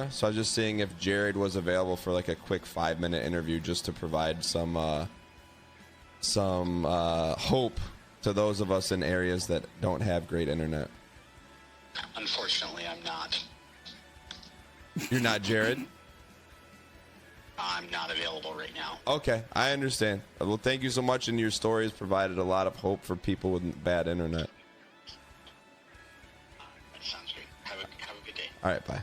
Okay, so I was just seeing if Jared was available for like a quick 5-minute interview just to provide some hope to those of us in areas that don't have great internet. Unfortunately, I'm not. You're not Jared? I'm not available right now. Okay, I understand. Well, thank you so much, and your story has provided a lot of hope for people with bad internet. That sounds great. Have a good day. All right, bye.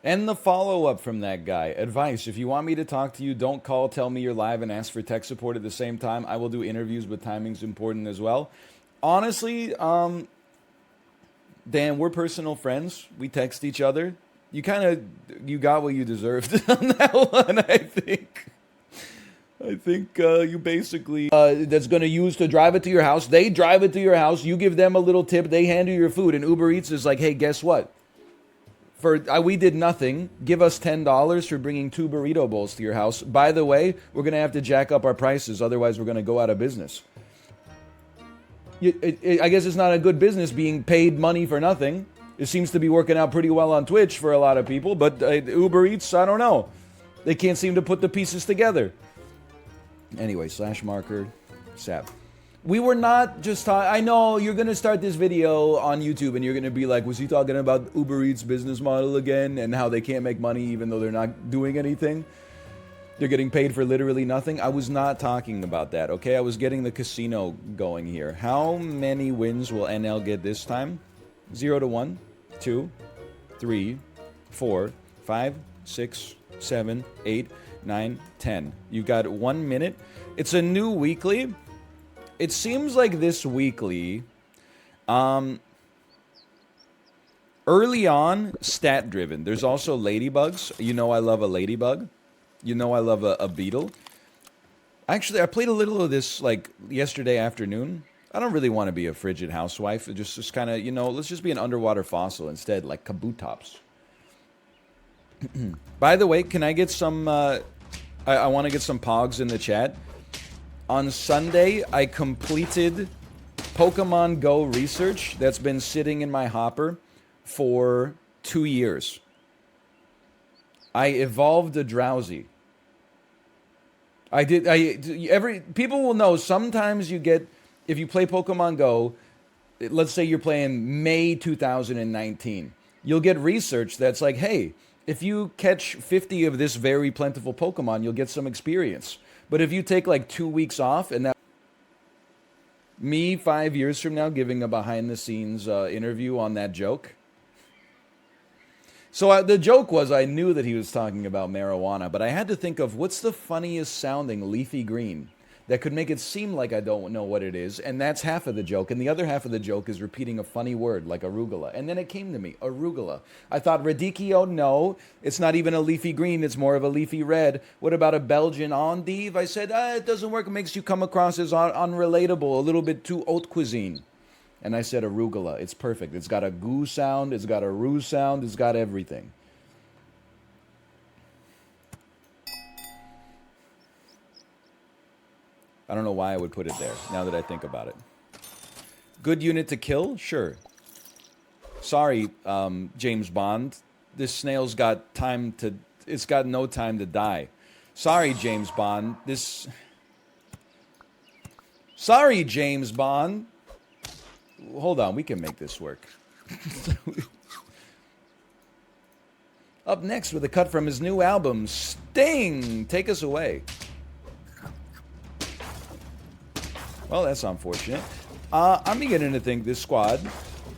And the follow-up from that guy. Advice, if you want me to talk to you, don't call, tell me you're live, and ask for tech support at the same time. I will do interviews, but timing's important as well. Honestly, Dan, we're personal friends. We text each other. You got what you deserved on that one, I think. You basically that's going to use to drive it to your house. They drive it to your house. You give them a little tip. They hand you your food. And Uber Eats is like, hey, guess what? We did nothing. Give us $10 for bringing 2 burrito bowls to your house. By the way, we're going to have to jack up our prices. Otherwise, we're going to go out of business. I guess it's not a good business being paid money for nothing. It seems to be working out pretty well on Twitch for a lot of people, but Uber Eats, I don't know. They can't seem to put the pieces together. Anyway, /marker, sap. We were not just talking. I know you're going to start this video on YouTube and you're going to be like, was he talking about Uber Eats business model again and how they can't make money even though they're not doing anything? They're getting paid for literally nothing. I was not talking about that, okay? I was getting the casino going here. How many wins will NL get this time? 0 to 1, 2, 3, 4, 5, 6, 7, 8, 9, 10. You've got 1 minute. It's a new weekly. It seems like this weekly, early on, stat-driven. There's also ladybugs. You know I love a ladybug. You know I love a beetle. Actually, I played a little of this, like, yesterday afternoon. I don't really want to be a frigid housewife. Just kind of, let's just be an underwater fossil instead, like kabutops. By the way, can I get some, I want to get some pogs in the chat. On Sunday, I completed Pokemon Go research that's been sitting in my hopper for 2 years. I evolved a Drowsy. People will know sometimes you get, if you play Pokemon Go, let's say you're playing May 2019, you'll get research that's like, hey, if you catch 50 of this very plentiful Pokemon, you'll get some experience. But if you take like 2 weeks off, and that me 5 years from now giving a behind-the-scenes interview on that joke. So the joke was I knew that he was talking about marijuana, but I had to think of what's the funniest sounding leafy green that could make it seem like I don't know what it is, and that's half of the joke. And the other half of the joke is repeating a funny word like arugula. And then it came to me, arugula. I thought radicchio, no, it's not even a leafy green, it's more of a leafy red. What about a Belgian endive? I said, it doesn't work, it makes you come across as unrelatable, a little bit too haute cuisine. And I said arugula, it's perfect. It's got a goo sound, it's got a roo sound, it's got everything. I don't know why I would put it there, now that I think about it. Good unit to kill? Sure. Sorry, James Bond. This snail's got it's got no time to die. Sorry, James Bond. Sorry, James Bond. Hold on, we can make this work. Up next with a cut from his new album, Sting. Take us away. Well, that's unfortunate. I'm beginning to think this squad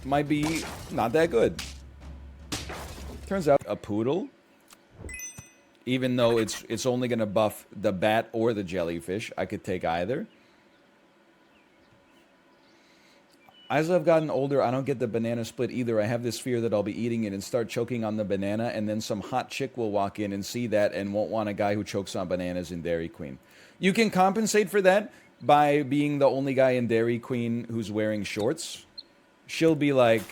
might be not that good. Turns out a poodle, even though it's only going to buff the bat or the jellyfish, I could take either. As I've gotten older, I don't get the banana split either. I have this fear that I'll be eating it and start choking on the banana, and then some hot chick will walk in and see that and won't want a guy who chokes on bananas in Dairy Queen. You can compensate for that by being the only guy in Dairy Queen who's wearing shorts. She'll be like,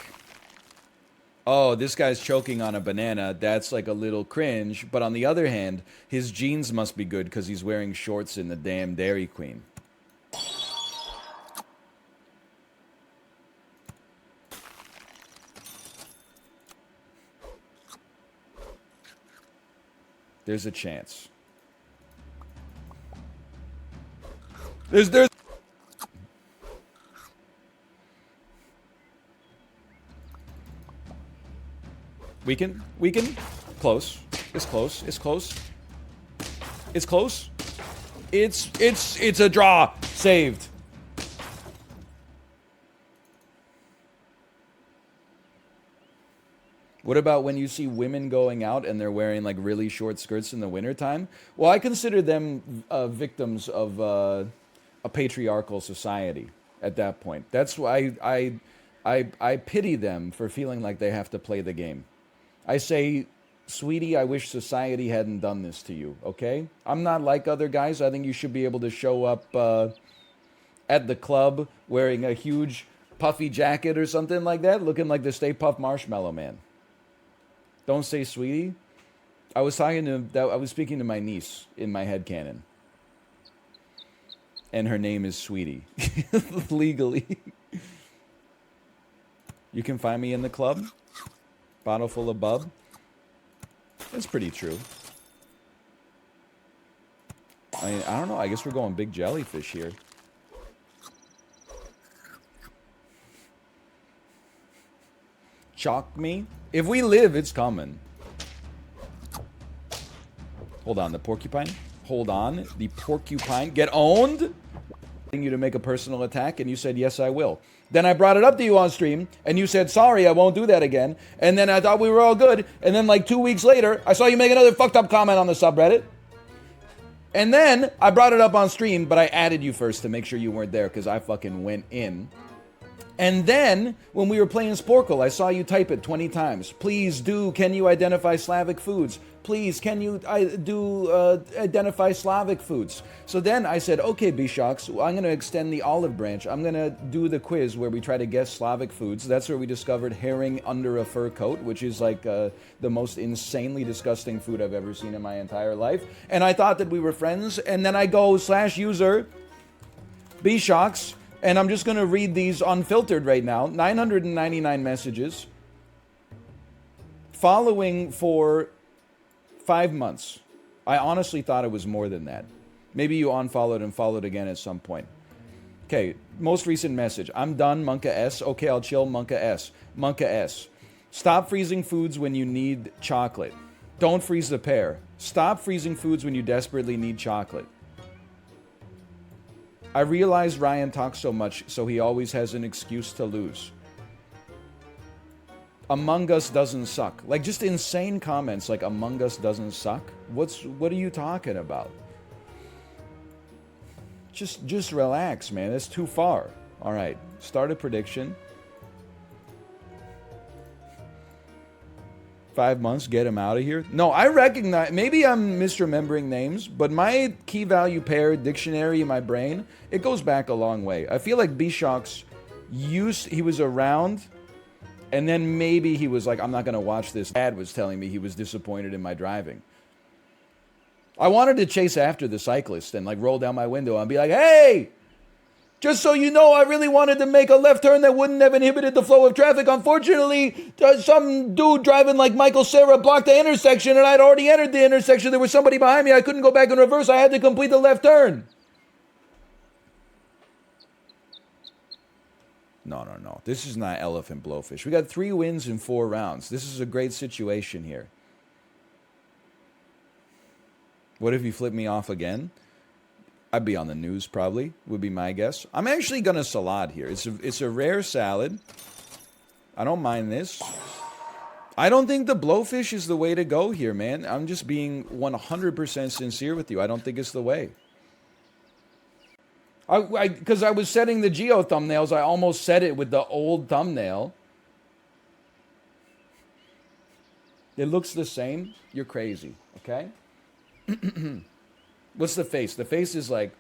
oh, this guy's choking on a banana. That's like a little cringe. But on the other hand, his jeans must be good because he's wearing shorts in the damn Dairy Queen. There's a chance. There's We can close. It's close. It's close. It's close. It's a draw. Saved. What about when you see women going out and they're wearing like really short skirts in the wintertime? Well, I consider them victims of a patriarchal society at that point. That's why I pity them for feeling like they have to play the game. I say, sweetie, I wish society hadn't done this to you, okay? I'm not like other guys. I think you should be able to show up at the club wearing a huge puffy jacket or something like that, looking like the Stay Puft Marshmallow Man. Don't say sweetie. I was speaking to my niece in my headcanon. And her name is Sweetie. Legally. You can find me in the club. Bottle full of bub. That's pretty true. I mean, I don't know. I guess we're going big jellyfish here. Chalk me? If we live, it's coming. Hold on, the porcupine? Hold on, the porcupine. Get owned? You to make a personal attack, and you said, yes, I will. Then I brought it up to you on stream, and you said, sorry, I won't do that again. And then I thought we were all good. And then like 2 weeks later, I saw you make another fucked up comment on the subreddit. And then I brought it up on stream, but I added you first to make sure you weren't there because I fucking went in. And then, when we were playing Sporkle, I saw you type it 20 times. Please do, can you identify Slavic foods? Please, can you identify Slavic foods? So then I said, okay, Bishocks, I'm going to extend the olive branch. I'm going to do the quiz where we try to guess Slavic foods. That's where we discovered herring under a fur coat, which is like the most insanely disgusting food I've ever seen in my entire life. And I thought that we were friends. And then I go /user Bishocks. And I'm just going to read these unfiltered right now. 999 messages. Following for 5 months. I honestly thought it was more than that. Maybe you unfollowed and followed again at some point. Okay, most recent message. I'm done, Monka S. Okay, I'll chill, Monka S. Monka S. Stop freezing foods when you need chocolate. Don't freeze the pear. Stop freezing foods when you desperately need chocolate. I realize Ryan talks so much, so he always has an excuse to lose. Among Us doesn't suck. Like, just insane comments like Among Us doesn't suck. What are you talking about? Just relax, man. That's too far. All right, start a prediction. 5 months, get him out of here. No, I recognize, maybe I'm misremembering names, but my key value pair dictionary in my brain, it goes back a long way. I feel like Bishocks he was around, and then maybe he was like, I'm not going to watch this. Dad was telling me he was disappointed in my driving. I wanted to chase after the cyclist and like roll down my window and be like, hey! Just so you know, I really wanted to make a left turn that wouldn't have inhibited the flow of traffic. Unfortunately, some dude driving like Michael Cera blocked the intersection, and I'd already entered the intersection. There was somebody behind me. I couldn't go back in reverse. I had to complete the left turn. No. This is not elephant blowfish. We got 3 wins in 4 rounds. This is a great situation here. What if you flip me off again? I'd be on the news probably, would be my guess. I'm actually going to salad here. It's a rare salad. I don't mind this. I don't think the blowfish is the way to go here, man. I'm just being 100% sincere with you. I don't think it's the way. Because I was setting the geo thumbnails, I almost set it with the old thumbnail. It looks the same. You're crazy, okay? What's the face? The face is like...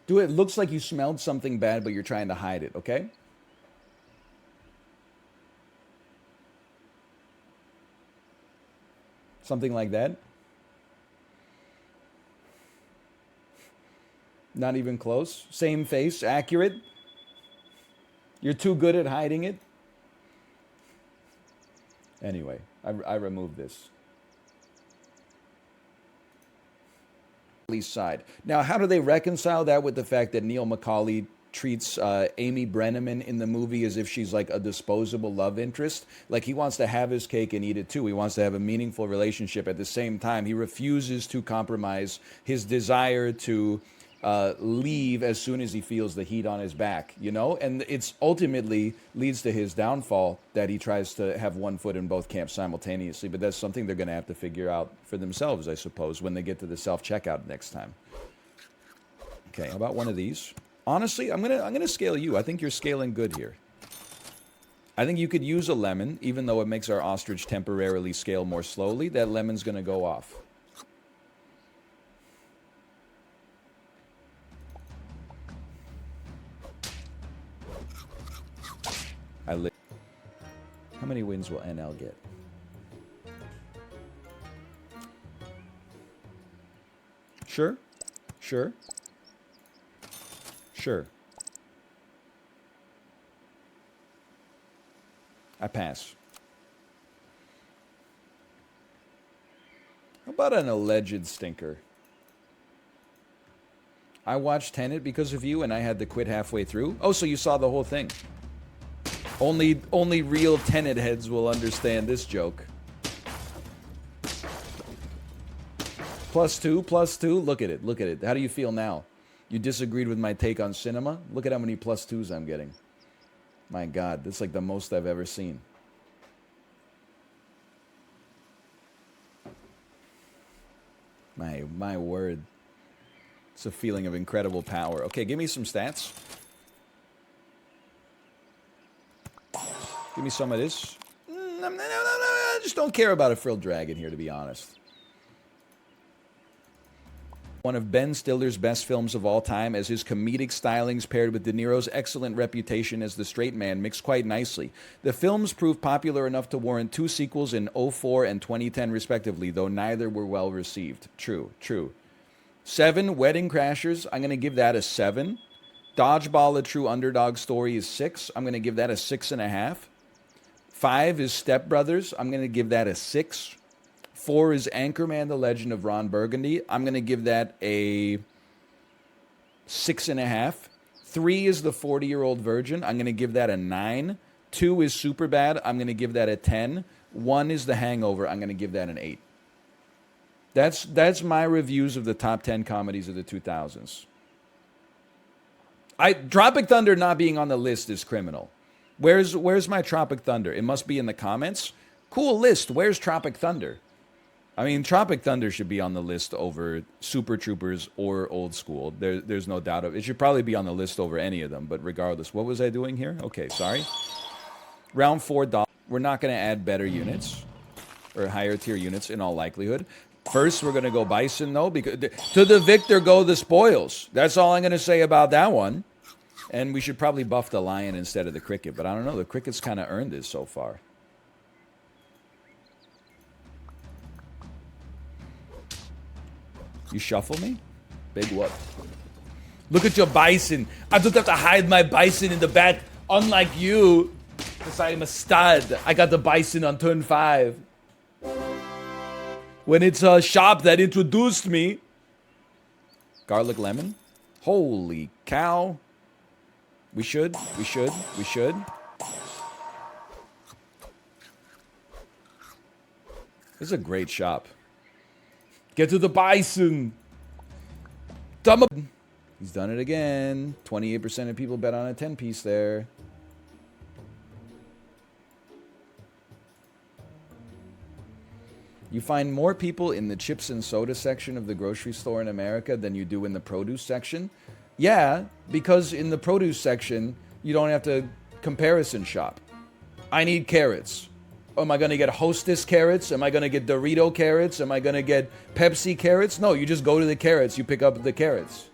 Dude, it looks like you smelled something bad, but you're trying to hide it, okay? Something like that. Not even close. Same face, accurate. You're too good at hiding it. Anyway, I removed this. Side. Now, how do they reconcile that with the fact that Neil McCauley treats Amy Brenneman in the movie as if she's like a disposable love interest? Like he wants to have his cake and eat it too. He wants to have a meaningful relationship. At the same time, he refuses to compromise his desire to leave as soon as he feels the heat on his back, you know? And it's ultimately leads to his downfall that he tries to have one foot in both camps simultaneously. But that's something they're going to have to figure out for themselves, I suppose, when they get to the self-checkout next time. Okay, how about one of these? Honestly, I'm gonna scale you. I think you're scaling good here. I think you could use a lemon, even though it makes our ostrich temporarily scale more slowly. That lemon's going to go off. How many wins will NL get? Sure. Sure. Sure. I pass. How about an alleged stinker? I watched Tenet because of you and I had to quit halfway through. Oh, so you saw the whole thing. Only real Tenet heads will understand this joke. +2, +2. Look at it. Look at it. How do you feel now? You disagreed with my take on cinema? Look at how many +2s I'm getting. My God, that's like the most I've ever seen. My word. It's a feeling of incredible power. Okay, give me some stats. Give me some of this. No, I just don't care about a frilled dragon here, to be honest. One of Ben Stiller's best films of all time, as his comedic stylings paired with De Niro's excellent reputation as the straight man mix quite nicely. The films proved popular enough to warrant 2 sequels in 2004 and 2010 respectively, though neither were well received. True, true. 7, Wedding Crashers. I'm going to give that a 7. Dodgeball, A True Underdog Story is 6. I'm going to give that a 6.5. 5 is Step Brothers. I'm going to give that a 6. 4 is Anchorman, The Legend of Ron Burgundy. I'm going to give that a 6.5. 3 is The 40-Year-Old Virgin. I'm going to give that a 9. 2 is Superbad. I'm going to give that a 10. 1 is The Hangover. I'm going to give that an 8. That's my reviews of the top 10 comedies of the 2000s. Tropic Thunder not being on the list is criminal. Where's my Tropic Thunder? It must be in the comments. Cool list. Where's Tropic Thunder? I mean, Tropic Thunder should be on the list over Super Troopers or Old School. There's no doubt of it. It should probably be on the list over any of them, but regardless. What was I doing here? Okay, sorry. Round 4, we're not going to add better units or higher tier units in all likelihood. First, we're going to go Bison, though, because to the victor go the spoils. That's all I'm going to say about that one. And we should probably buff the lion instead of the cricket, but I don't know. The cricket's kind of earned this so far. You shuffle me? Big what? Look at your bison. I don't have to hide my bison in the back, unlike you. Because I am a stud. I got the bison on turn 5. When it's a shop that introduced me. Garlic lemon? Holy cow. We should. This is a great shop. Get to the bison. He's done it again. 28% of people bet on a 10-piece there. You find more people in the chips and soda section of the grocery store in America than you do in the produce section. Yeah, because in the produce section, you don't have to comparison shop. I need carrots. Am I going to get Hostess carrots? Am I going to get Dorito carrots? Am I going to get Pepsi carrots? No, you just go to the carrots. You pick up the carrots.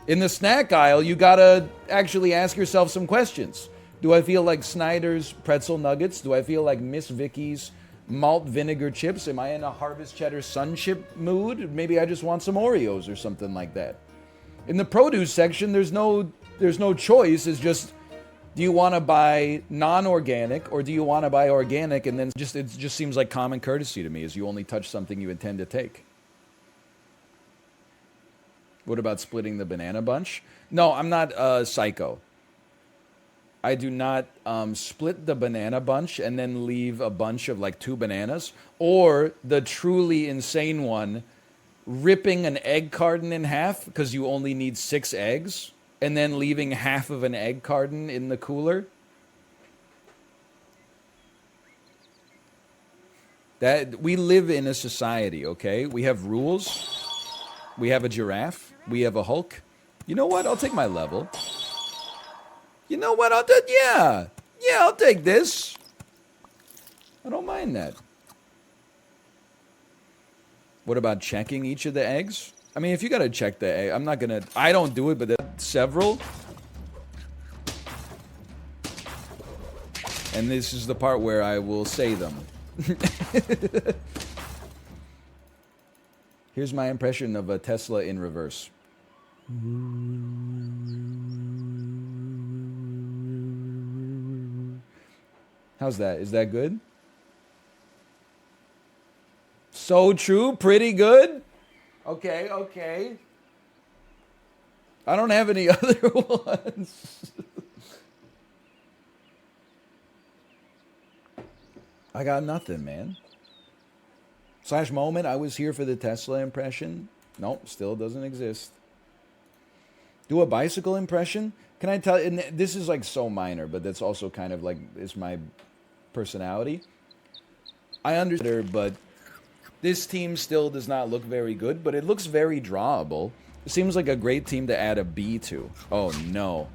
In the snack aisle, you got to actually ask yourself some questions. Do I feel like Snyder's pretzel nuggets? Do I feel like Miss Vicky's malt vinegar chips? Am I in a Harvest Cheddar Sun chip mood? Maybe I just want some Oreos or something like that. In the produce section, there's no choice. It's just, do you want to buy non-organic or do you want to buy organic? And then it just seems like common courtesy to me is you only touch something you intend to take. What about splitting the banana bunch? No, I'm not psycho. I do not split the banana bunch and then leave a bunch of like 2 bananas. Or the truly insane one, ripping an egg carton in half because you only need 6 eggs and then leaving half of an egg carton in the cooler. That we live in a society, okay? We have rules. We have a giraffe. We have a Hulk. You know what? I'll take my level. You know what? Yeah, I'll take this. I don't mind that. What about checking each of the eggs? I mean, if you gotta check the egg, I don't do it, but there's several. And this is the part where I will say them. Here's my impression of a Tesla in reverse. How's that? Is that good? So true, pretty good. Okay. I don't have any other ones. I got nothing, man. Slash moment, I was here for the Tesla impression. Nope, still doesn't exist. Do a bicycle impression? Can I tell, and this is like so minor, but that's also kind of like, is my personality. I understand, but this team still does not look very good, but it looks very drawable. It seems like a great team to add a B to. Oh no.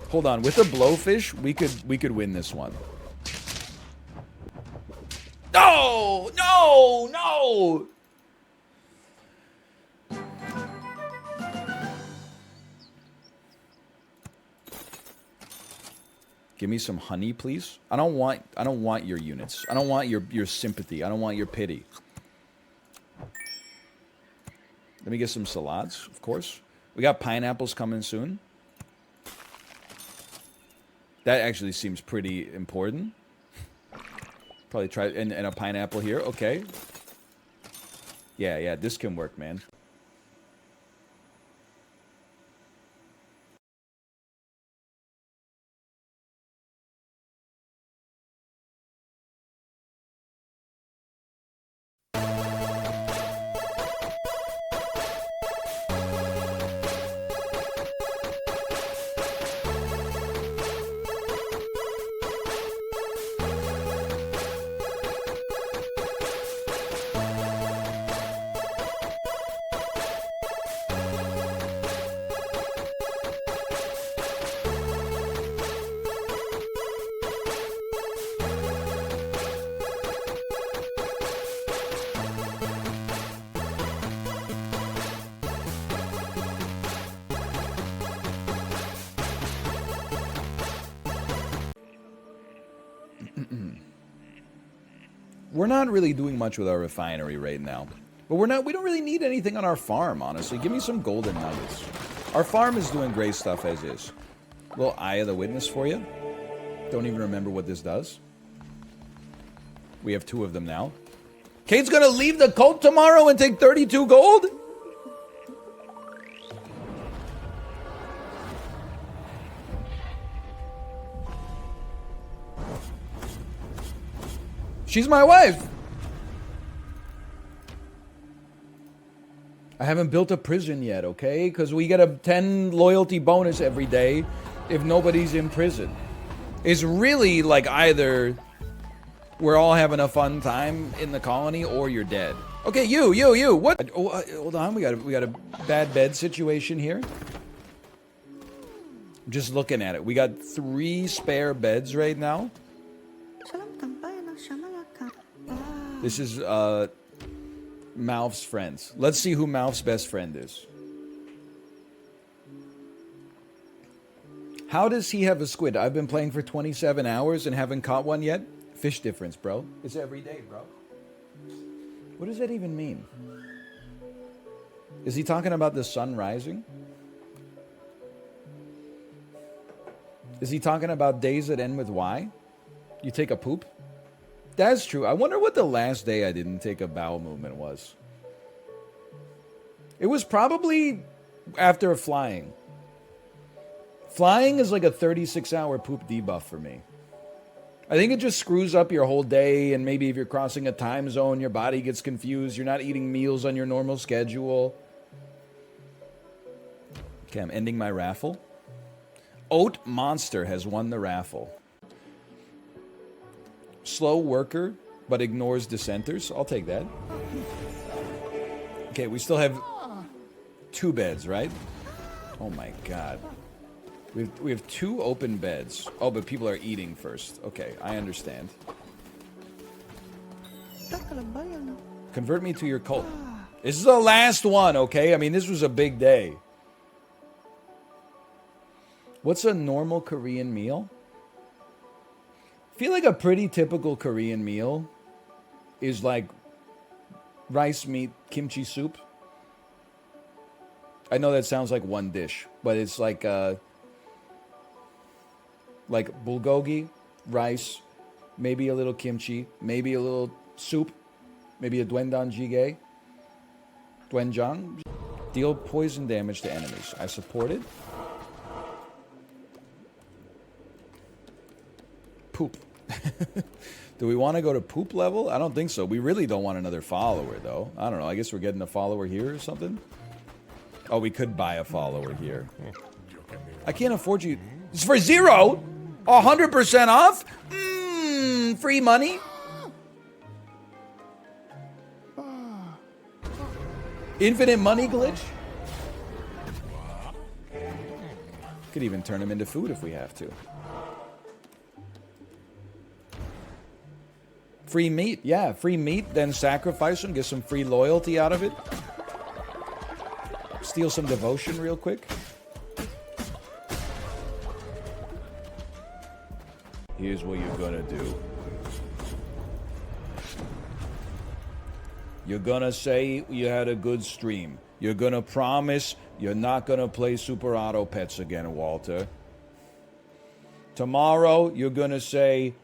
Hold on, with a blowfish, we could win this one. No! Give me some honey, please. I don't want your units. I don't want your sympathy. I don't want your pity. Let me get some salads, of course. We got pineapples coming soon. That actually seems pretty important. Probably try and a pineapple here. Okay. Yeah, this can work, man. We're not really doing much with our refinery right now. But we don't really need anything on our farm, honestly. Give me some golden nuggets. Our farm is doing great stuff as is. Little Eye of the Witness for you. Don't even remember what this does. We have 2 of them now. Kate's gonna leave the cult tomorrow and take 32 gold? She's my wife. I haven't built a prison yet, okay? Because we get a 10 loyalty bonus every day if nobody's in prison. It's really like either we're all having a fun time in the colony or you're dead. Okay, you. What? Oh, hold on. We got a bad bed situation here. I'm just looking at it. We got 3 spare beds right now. This is Malf's friends. Let's see who Malf's best friend is. How does he have a squid? I've been playing for 27 hours and haven't caught one yet. Fish difference, bro. It's every day, bro. What does that even mean? Is he talking about the sun rising? Is he talking about days that end with Y? You take a poop? That's true. I wonder what the last day I didn't take a bowel movement was. It was probably after flying. Flying is like a 36-hour poop debuff for me. I think it just screws up your whole day, and maybe if you're crossing a time zone, your body gets confused. You're not eating meals on your normal schedule. Okay, I'm ending my raffle. Oat Monster has won the raffle. Slow worker, but ignores dissenters. I'll take that. Okay, we still have 2 beds, right? Oh my god. We have 2 open beds. Oh, but people are eating first. Okay, I understand. Convert me to your cult. This is the last one, okay? I mean, this was a big day. What's a normal Korean meal? I feel like a pretty typical Korean meal is like rice, meat, kimchi soup. I know that sounds like one dish, but it's like bulgogi, rice, maybe a little kimchi, maybe a little soup, maybe a doenjang jjigae. Doenjang. Deal poison damage to enemies. I support it. Poop. Do we want to go to poop level? I don't think so. We really don't want another follower, though. I don't know. I guess we're getting a follower here or something. Oh, we could buy a follower here. I can't afford you. It's for 0? 100% off? Free money? Infinite money glitch? Could even turn him into food if we have to. Free meat, yeah, free meat, then sacrifice him, get some free loyalty out of it. Steal some devotion real quick. Here's what you're gonna do. You're gonna say you had a good stream. You're gonna promise you're not gonna play Super Auto Pets again, Walter. Tomorrow, you're gonna say,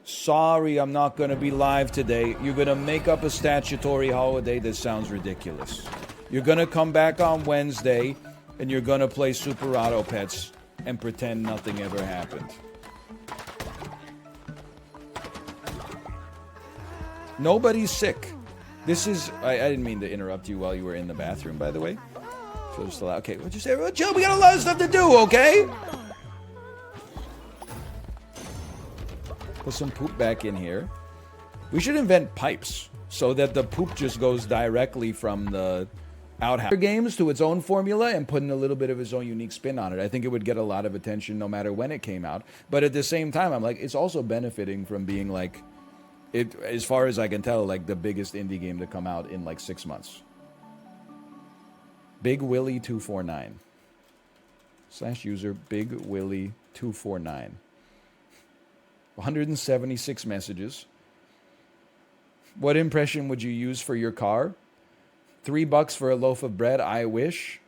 sorry, I'm not going to be live today. You're going to make up a statutory holiday that sounds ridiculous. You're going to come back on Wednesday, and you're going to play Super Auto Pets and pretend nothing ever happened. Nobody's sick. This is... I didn't mean to interrupt you while you were in the bathroom, by the way. So just allow... Okay, what'd you say? Everyone chill, we got a lot of stuff to do, okay? Put some poop back in here. We should invent pipes so that the poop just goes directly from the outhouse games to its own formula and putting a little bit of its own unique spin on it. I think it would get a lot of attention no matter when it came out. But at the same time, I'm like, it's also benefiting from being like, it, as far as I can tell, like the biggest indie game to come out in like 6 months. Big Willie 249 /user Big Willie 249. 176 messages. What impression would you use for your car? $3 for a loaf of bread, I wish.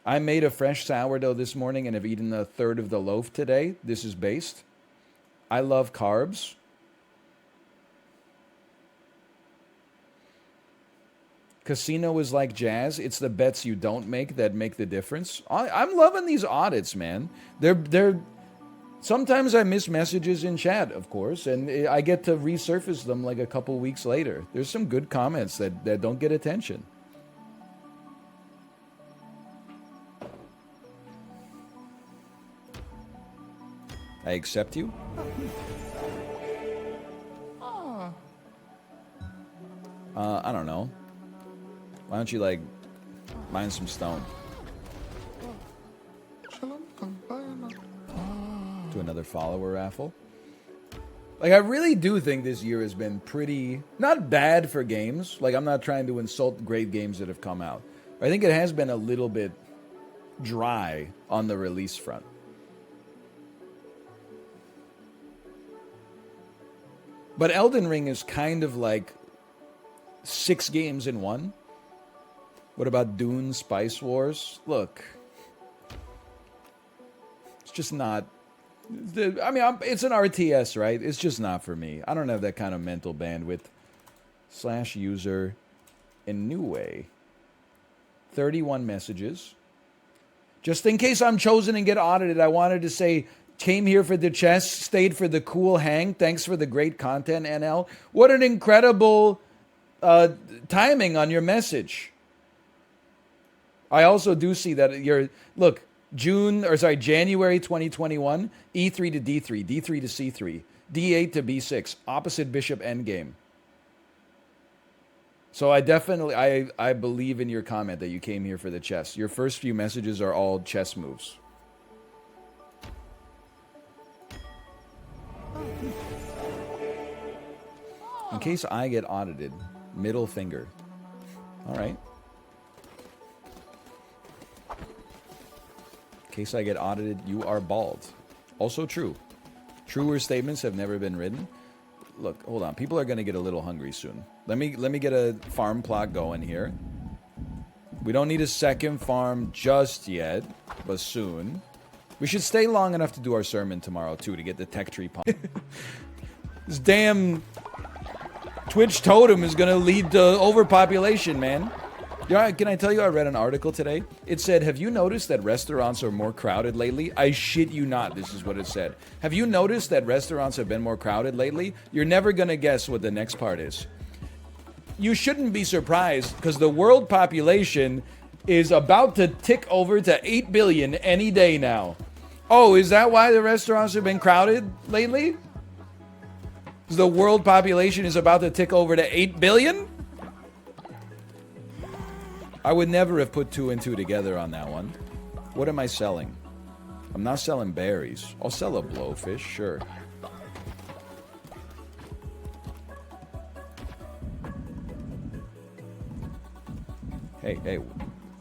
I made a fresh sourdough this morning and have eaten a third of the loaf today. This is based. I love carbs. Casino is like jazz. It's the bets you don't make that make the difference. I'm loving these audits, man. They're sometimes I miss messages in chat, of course, and I get to resurface them like a couple weeks later. There's some good comments that don't get attention. I accept you. I don't know. Why don't you, like, mine some stone? Do another follower raffle. Like, I really do think this year has been pretty, not bad for games. Like, I'm not trying to insult great games that have come out. I think it has been a little bit dry on the release front. But Elden Ring is kind of like 6 games in one. What about Dune Spice Wars? Look, it's just not. I mean, it's an RTS, right? It's just not for me. I don't have that kind of mental bandwidth. /user in new way. 31 messages. Just in case I'm chosen and get audited, I wanted to say, came here for the chess, stayed for the cool hang. Thanks for the great content, NL. What an incredible timing on your message. I also do see that look, January 2021, E3 to D3, D3 to C3, D8 to B6, opposite bishop endgame. So I definitely, I believe in your comment that you came here for the chess. Your first few messages are all chess moves. In case I get audited, middle finger. All right. In case I get audited, you are bald. Also true. Truer statements have never been written. Look, hold on. People are going to get a little hungry soon. Let me get a farm plot going here. We don't need a second farm just yet, but soon. We should stay long enough to do our sermon tomorrow, too, to get the tech tree pump. This damn Twitch totem is going to lead to overpopulation, man. You know, can I tell you, I read an article today. It said, have you noticed that restaurants are more crowded lately? I shit you not, this is what it said. Have you noticed that restaurants have been more crowded lately? You're never going to guess what the next part is. You shouldn't be surprised, because the world population is about to tick over to 8 billion any day now. Oh, is that why the restaurants have been crowded lately? Because the world population is about to tick over to 8 billion? I would never have put 2 and 2 together on that one. What am I selling? I'm not selling berries. I'll sell a blowfish, sure. Hey,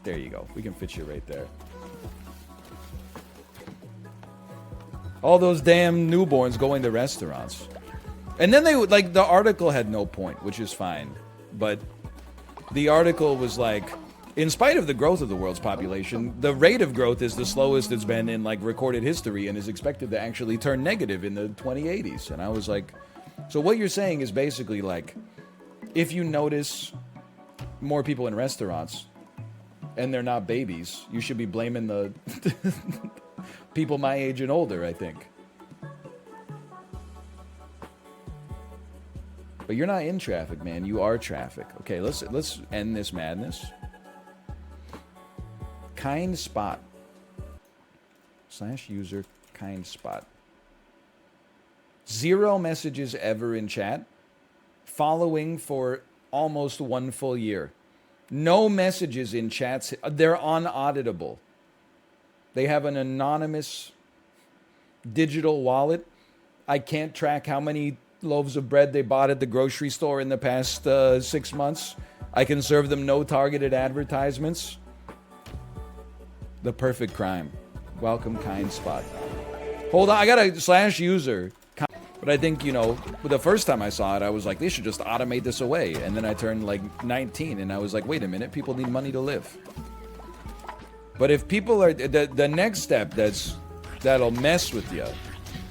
there you go. We can fit you right there. All those damn newborns going to restaurants. And then they would, like, the article had no point, which is fine. But the article was like, in spite of the growth of the world's population, the rate of growth is the slowest it's been in, like, recorded history and is expected to actually turn negative in the 2080s. And I was like, so what you're saying is basically like, if you notice more people in restaurants and they're not babies, you should be blaming the people my age and older, I think. But you're not in traffic, man. You are traffic. Okay, let's end this madness. Kind spot. /user kind spot. 0 messages ever in chat. Following for almost 1 full year. No messages in chats. They're unauditable. They have an anonymous digital wallet. I can't track how many loaves of bread they bought at the grocery store in the past 6 months. I can serve them no targeted advertisements. The perfect crime. Welcome, kind spot. Hold on, I got a /user. But I think, you know, the first time I saw it, I was like, they should just automate this away. And then I turned like 19 and I was like, wait a minute, people need money to live. But if people are, the next step that'll mess with you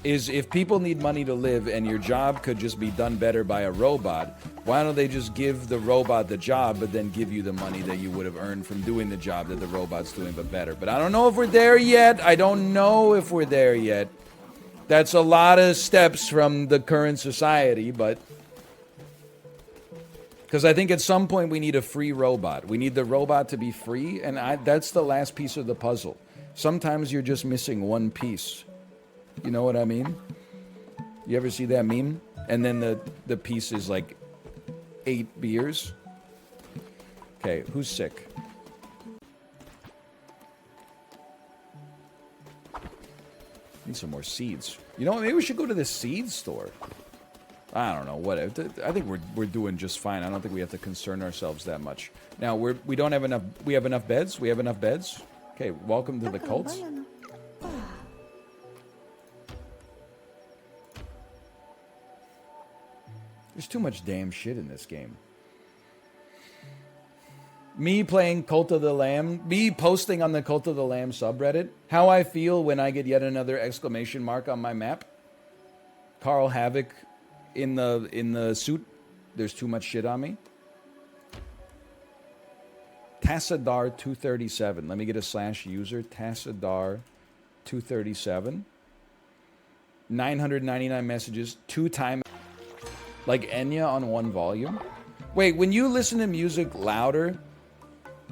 is if people need money to live and your job could just be done better by a robot, why don't they just give the robot the job but then give you the money that you would have earned from doing the job that the robot's doing but better? But I don't know if we're there yet. I don't know if we're there yet. That's a lot of steps from the current society, but because I think at some point we need a free robot. We need the robot to be free, and that's the last piece of the puzzle. Sometimes you're just missing one piece. You know what I mean? You ever see that meme? And then the piece is like 8 beers. Okay, who's sick? Need some more seeds. You know what? Maybe we should go to the seed store. I don't know. Whatever. I think we're doing just fine. I don't think we have to concern ourselves that much. Now we don't have enough. We have enough beds. We have enough beds. Okay. Welcome to the cults. There's too much damn shit in this game. Me playing Cult of the Lamb, me posting on the Cult of the Lamb subreddit, how I feel when I get yet another exclamation mark on my map. Carl Havoc in the suit. There's too much shit on me. Tassadar 237. Let me get a /user. Tassadar 237. 999 messages. 2 times. Like Enya on 1 volume. Wait, when you listen to music louder,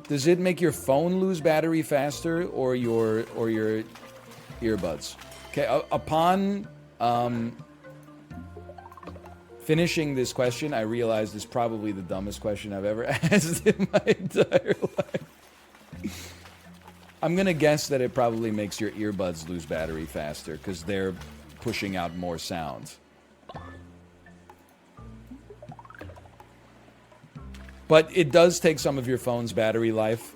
does it make your phone lose battery faster or your earbuds? Okay, upon finishing this question, I realized it's probably the dumbest question I've ever asked in my entire life. I'm gonna guess that it probably makes your earbuds lose battery faster because they're pushing out more sound. But it does take some of your phone's battery life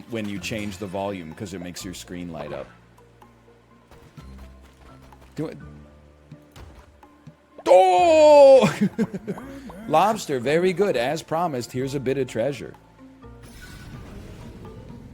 when you change the volume because it makes your screen light up. Do it. Oh! Lobster, very good. As promised, here's a bit of treasure.